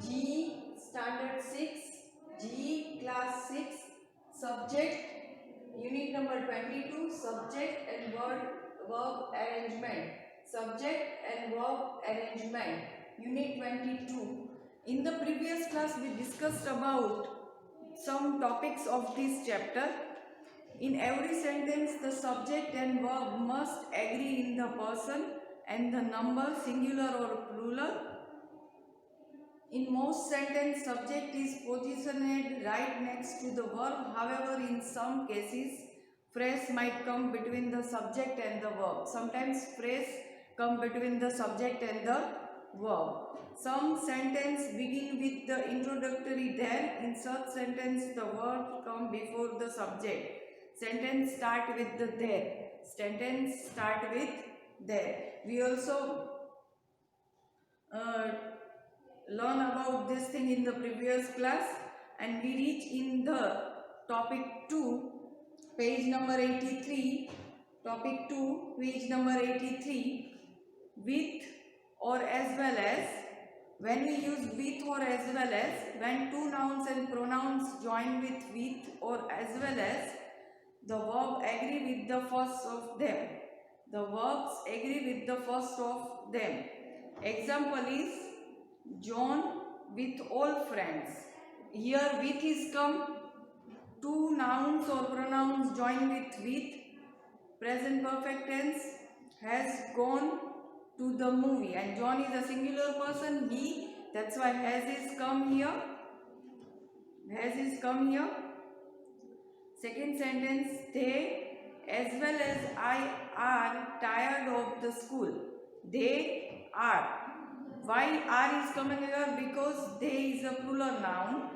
G Standard 6, G Class 6, Subject, Unit number 22, Subject and Verb Arrangement. Subject and Verb Arrangement, Unit 22. In the previous class, we discussed about some topics of this chapter. In every sentence, the subject and verb must agree in the person and the number, singular or plural. In most sentences, subject is positioned right next to the verb. However, in some cases, phrase might come between the subject and the verb. Sometimes phrase come between the subject and the verb. Some sentences begin with the introductory there. In such sentence, the verb come before the subject. Sentence start with the there. Sentence start with there. We also learn about this thing in the previous class, and we reach in the topic 2, page number 83. Topic 2, page number 83. With or as well as. When we use with or as well as, when two nouns and pronouns join with or as well as, the verb agree with the first of them. The verbs agree with the first of them. Example is John with all friends. Here with is come, two nouns or pronouns join with, present perfect tense, has gone to the movie, and John is a singular person, he, that's why has is come here. Has is come here. Second sentence, they as well as I are tired of the school. They are. Why are is coming here? Because they is a plural noun,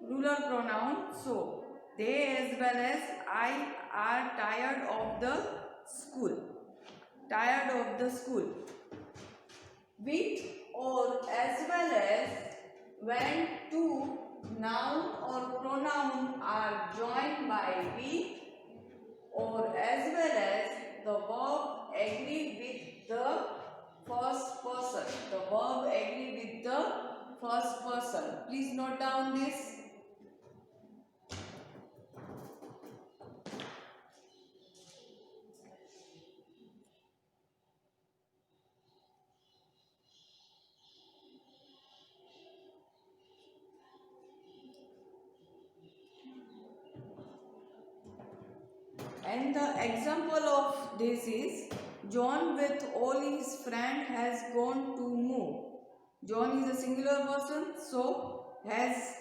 plural pronoun. So they as well as I are tired of the school. Tired of the school. With or as well as, when two noun or pronoun are joined by with or as well as, the verb agree with the first person. The verb agree with the first person. Please note down this. And the example of this is, John with all his friend has gone to move. John is a singular person, so has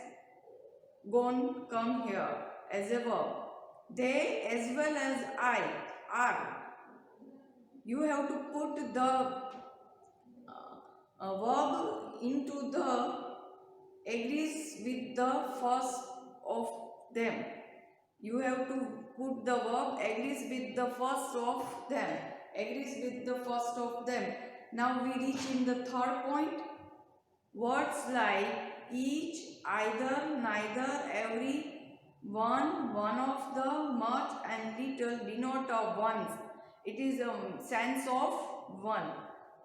gone come here as a verb. They as well as I are. You have to put the verb into the agrees with the first of them. You have to put the verb agrees with the first of them. Agrees with the first of them. Now we reach in the third point. Words like each, either, neither, every, one, one of the, much and little denote a ones. It is a sense of one.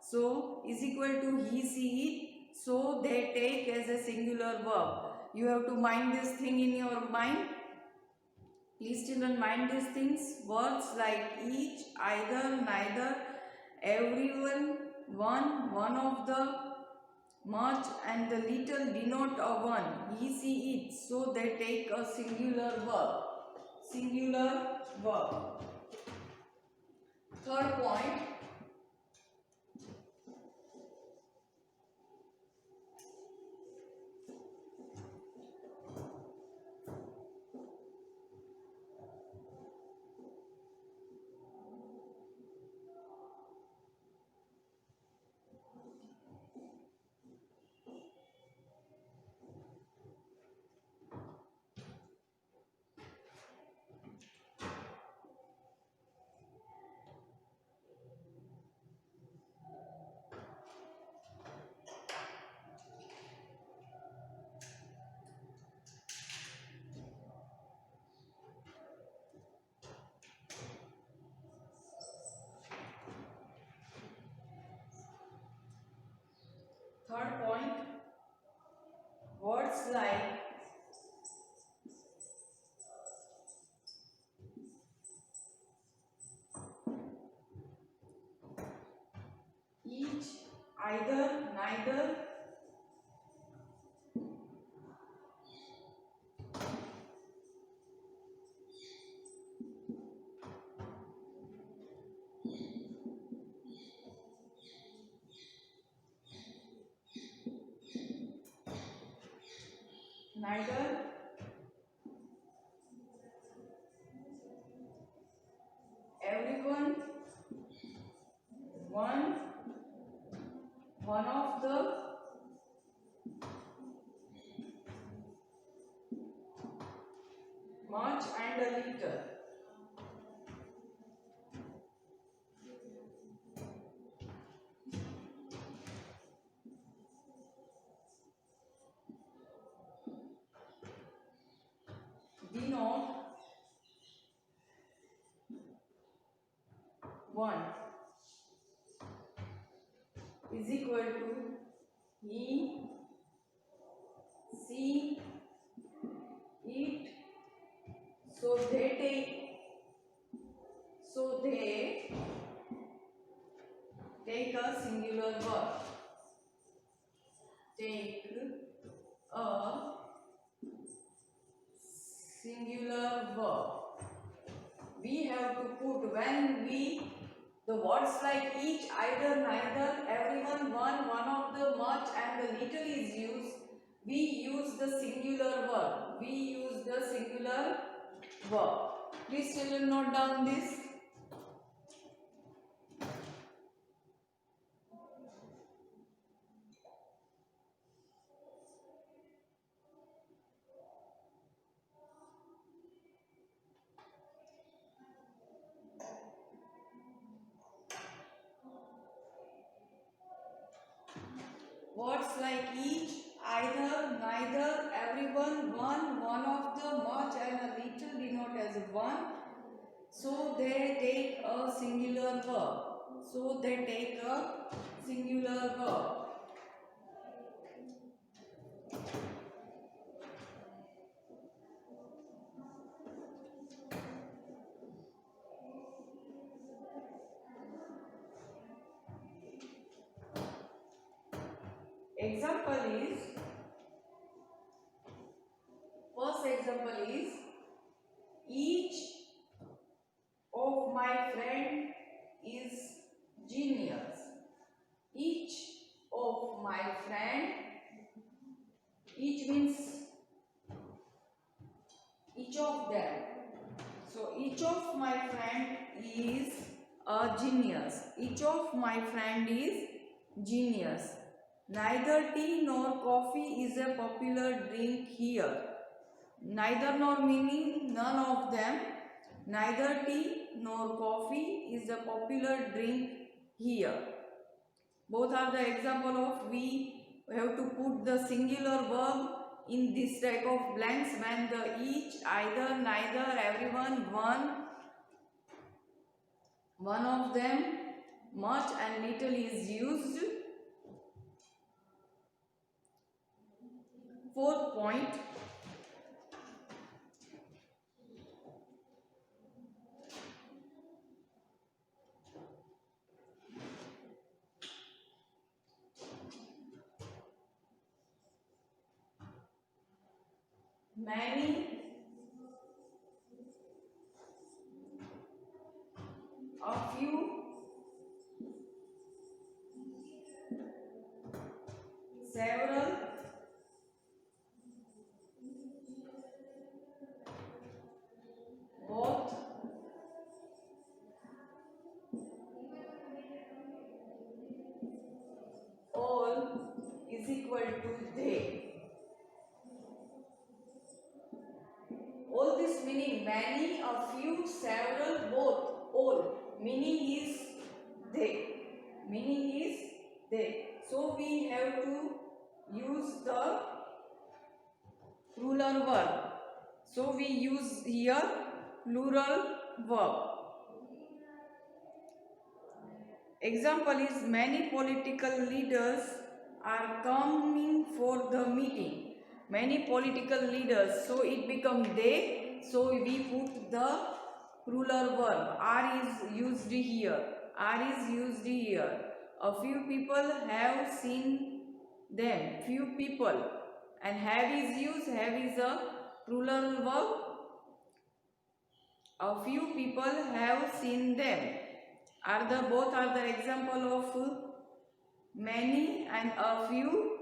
So is equal to he, see, it. So they take as a singular verb. You have to mind this thing in your mind. Please children, mind these things. Words like each, either, neither, everyone, one of the, much and the little denote a one. He, see, it. So they take a singular verb. Singular verb. Third point. Third point, like each, either, neither, neither, everyone, one of the, much and a little. Denote one is equal to he, she, it. So they take a singular verb. Take a singular verb. We have to put when we the words like each, either, neither, everyone, one of the, much and the little is used. We use the singular verb. We use the singular verb. Please children note down this. Words like each, either, neither, everyone, one of the, much and a little denote as one. So they take a singular verb. So they take a singular verb. First example is, each of my friend is genius. Each of my friend, each means each of them. So each of my friend is a genius. Each of my friend is genius. Neither tea nor coffee is a popular drink here. Neither nor meaning none of them. Neither tea nor coffee is a popular drink here. Both are the example of we have to put the singular verb in this type of blanks when the each, either, neither, everyone, one of them, much and little is used. Fourth point, many, a few, several, both, all is equal to they. All this meaning many, a few, several, both, all. Meaning is they. Meaning is they. So we have to use the plural verb. So we use here plural verb. Example is, many political leaders are coming for the meeting. many political leaders, so it becomes they, so we put the plural verb. Are is used here. Are is used here. A few people have seen them. Few people. And have is used. Have is a plural verb. A few people have seen them. Both are the example of many and a few.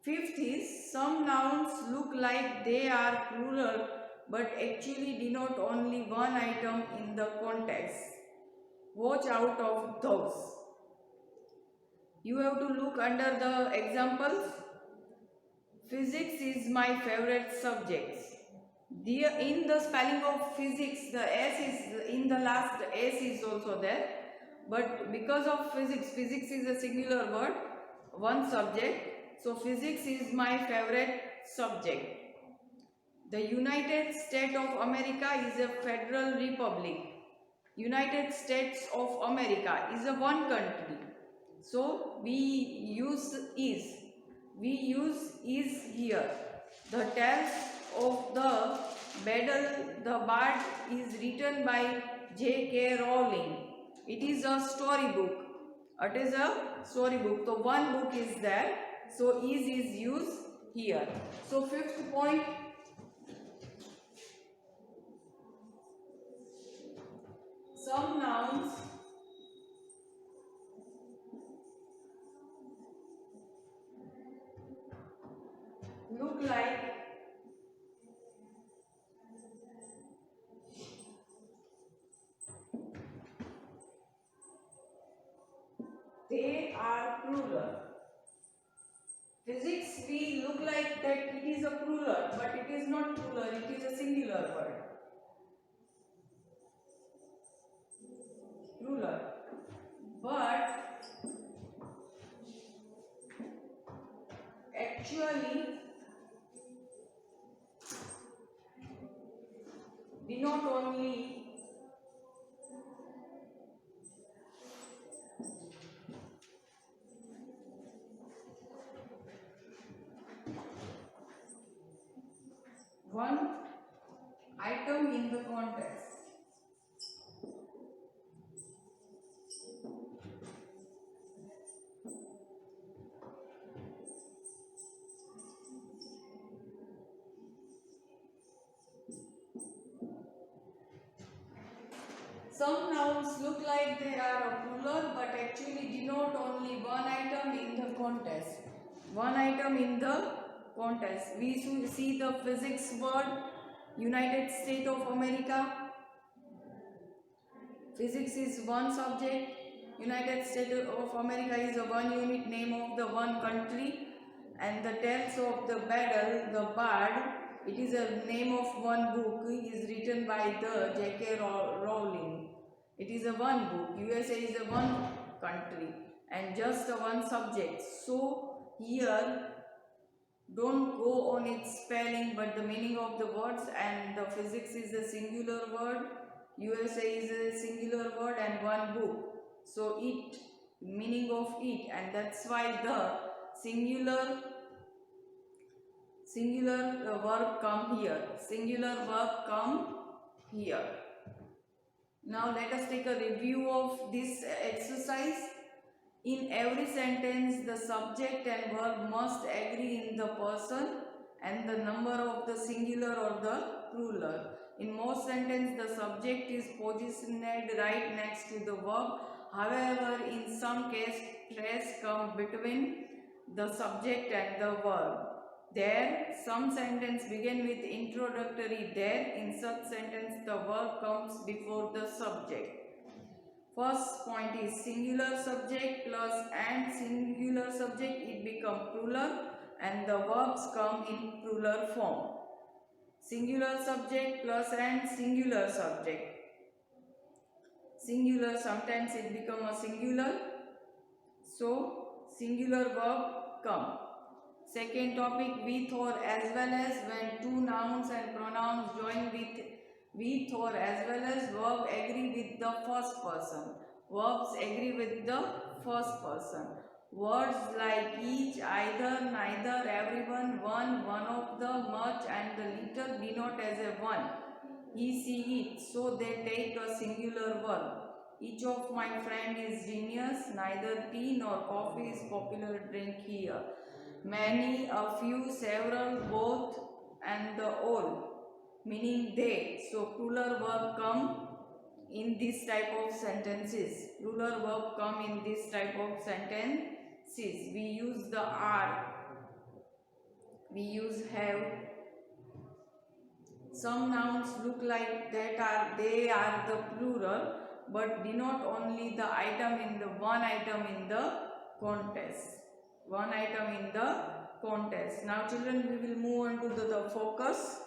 Fifth is, some nouns look like they are plural but actually denote only one item in the context. Watch out of those. You have to look under the examples. Physics is my favorite subject. In the spelling of physics, the S is in the last, the S is also there. But because of physics is a singular word, one subject. So physics is my favorite subject. The United States of America is a federal republic. United States of America is a one country. So we use is. We use is here. The Tales of the Bard is written by J.K. Rowling. It is a storybook. It is a storybook. So one book is there. So is used here. So fifth point. Some nouns look like they are plural. Physics, we look like that it is a plural, but it is not plural, it is a singular word. Plural. But actually denote only one item in the context. Some nouns look like they are a plural but actually denote only one item in the context. One item in the context. We should see the physics word, United States of America. Physics is one subject. United States of America is a one unit name of the one country. And the Tales of the Bard, it is a name of one book, is written by the J.K. Rowling. It is a one book. USA is a one country and just a one subject. So here don't go on its spelling but the meaning of the words, and the physics is a singular word, USA is a singular word and one book. So it, meaning of it, and that's why the singular verb come here. Singular verb come here. Now let us take a review of this exercise. In every sentence, the subject and verb must agree in the person and the number of the singular or the plural. In most sentences, the subject is positioned right next to the verb. However, in some cases, stress comes between the subject and the verb. There, some sentences begin with introductory there. In such sentence, the verb comes before the subject. First point is singular subject plus and singular subject, it becomes plural and the verbs come in plural form. Singular subject plus and singular subject. Singular, sometimes it becomes a singular. So, singular verb come. Second topic, with or as well as, when two nouns and pronouns join with or as well as, verb agree with the first person. Verbs agree with the first person. Words like each, either, neither, everyone, one of the, much, and the little denote as a one. He, she, it, so they take a singular verb. Each of my friend is genius, neither tea nor coffee is popular drink here. Many, a few, several, both, and the all, meaning they. So plural verb come in this type of sentences. Plural verb come in this type of sentences. We use the are, we use have. Some nouns look like they are the plural, but denote only the item in the one item in the context. One item in the context. Now children, we will move on to the focus.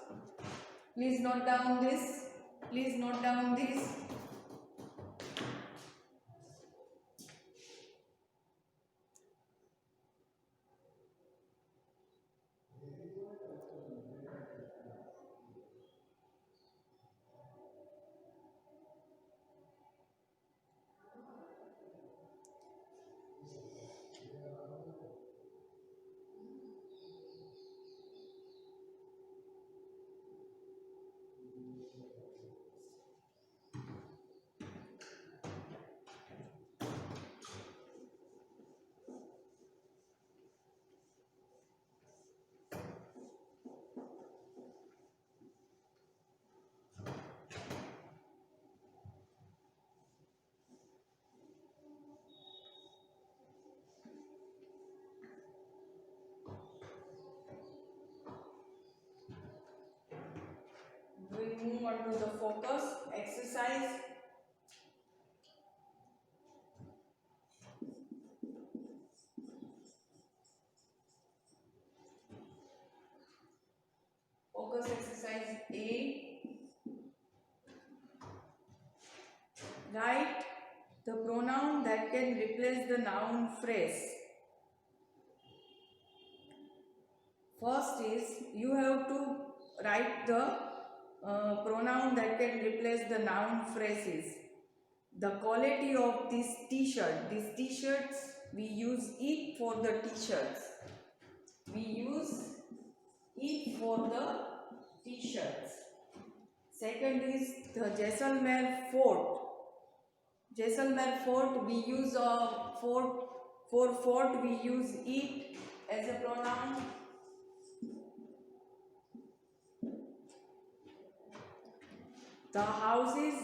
Please note down this. Please note down this. We move on to the focus exercise. Focus exercise A. Write the pronoun that can replace the noun phrase. First is you have to write the pronoun that can replace the noun phrases. The quality of this t-shirt. These t-shirts, we use it for the t-shirts. We use it for the t-shirts. Second is the Jaisalmer fort. Jaisalmer fort, we use a fort. For fort, we use it as a pronoun. The houses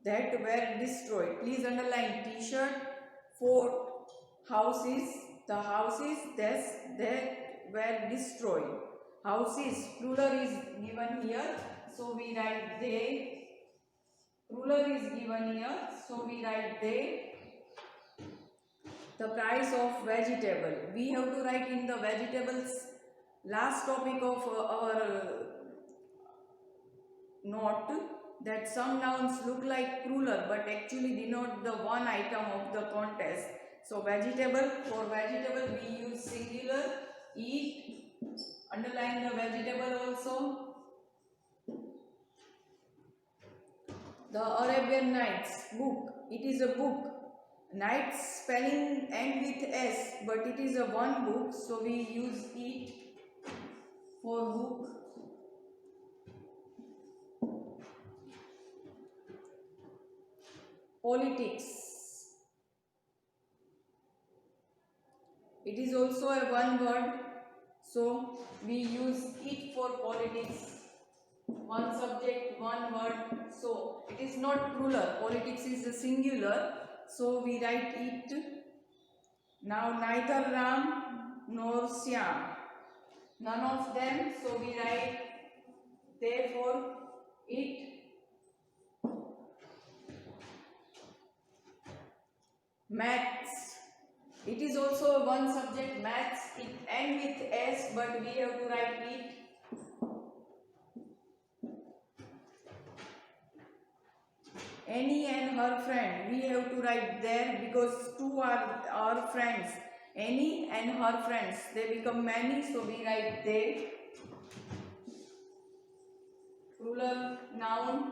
that were destroyed. Please underline t-shirt, fort, houses, the houses that were destroyed. Houses, plural is given here, so we write they. Plural is given here, so we write they. The price of vegetable. We have to write in the vegetables last topic of our note that some nouns look like plural but actually denote the one item of the contest. So vegetable, for vegetable we use singular, eat, underline the vegetable also. The Arabian Nights book, it is a book. Nights spelling end with S, but it is a one book, so we use it for book. Politics. It is also a one word, so we use it for politics. One subject, one word, so it is not plural. Politics is a singular, so we write it. Now neither Ram nor Syam, none of them, so we write therefore it. Maths, it is also one subject, maths, it ends with S, but we have to write it. Annie and her friend, we have to write there because two are our friends. Annie and her friends, they become many, so we write they. Plural noun.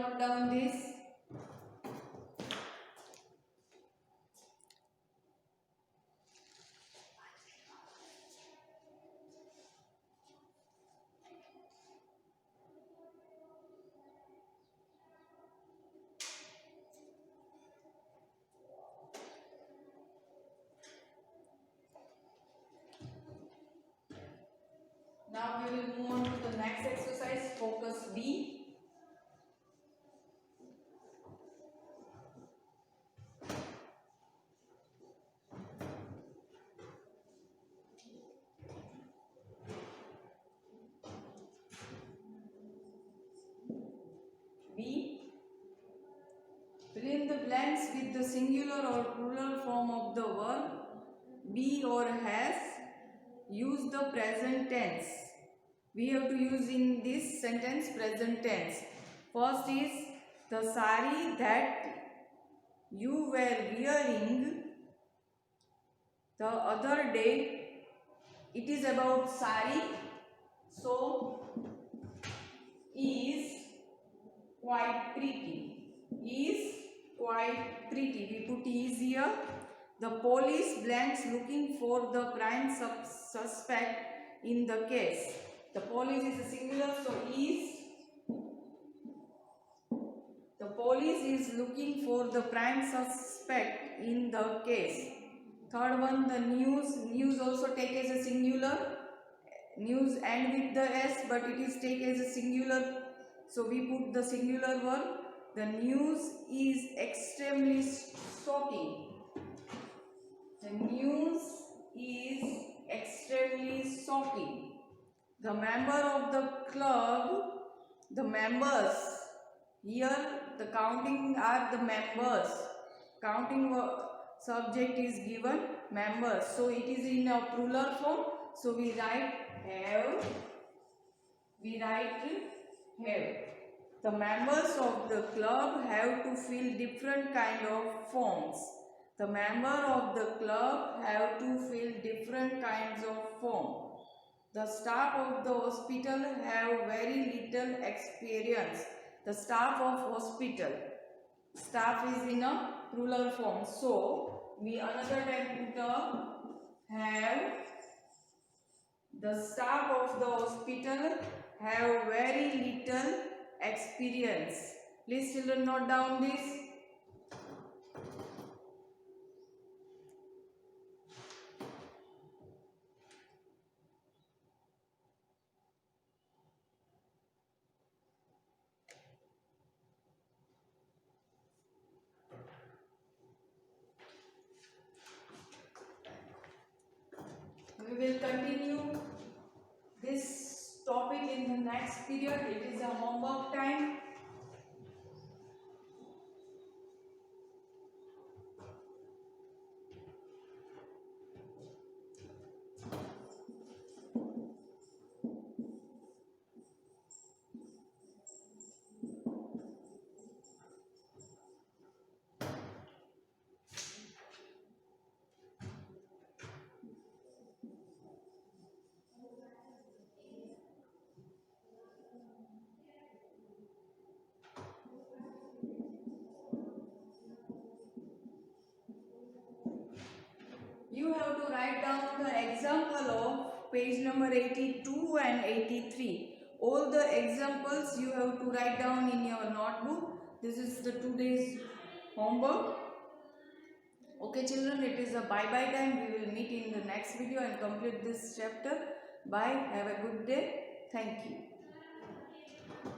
note down this. Now we will move on to the next exercise, focus B. B. Fill in the blanks with the singular or plural form of the verb be or has. Use the present tense. We have to use in this sentence present tense. First is the sari that you were wearing the other day. It is about sari. So, is quite pretty. Is quite pretty. We put is here. The police blanks looking for the prime suspect in the case. The police is a singular, so is. The police is looking for the prime suspect in the case. Third one, the news. News also take as a singular. News end with the s, but it is take as a singular. So we put the singular verb. The news is extremely shocking. The news is extremely shocking. The member of the club, the members. Here the counting are the members. Counting subject is given members. So it is in a plural form. So we write have. We write have. The members of the club have to fill different kind of forms. The member of the club have to fill different kinds of form. The staff of the hospital have very little experience. The staff of hospital. Staff is in a plural form. So, we another time put a have. The staff of the hospital have very little experience. Please children note down this. We will continue this topic in the next period. It is a homework time. You have to write down the example of page number 82 and 83. All the examples you have to write down in your notebook. This is the today's homework. Okay children, it is a bye-bye time. We will meet in the next video and complete this chapter. Bye. Have a good day. Thank you.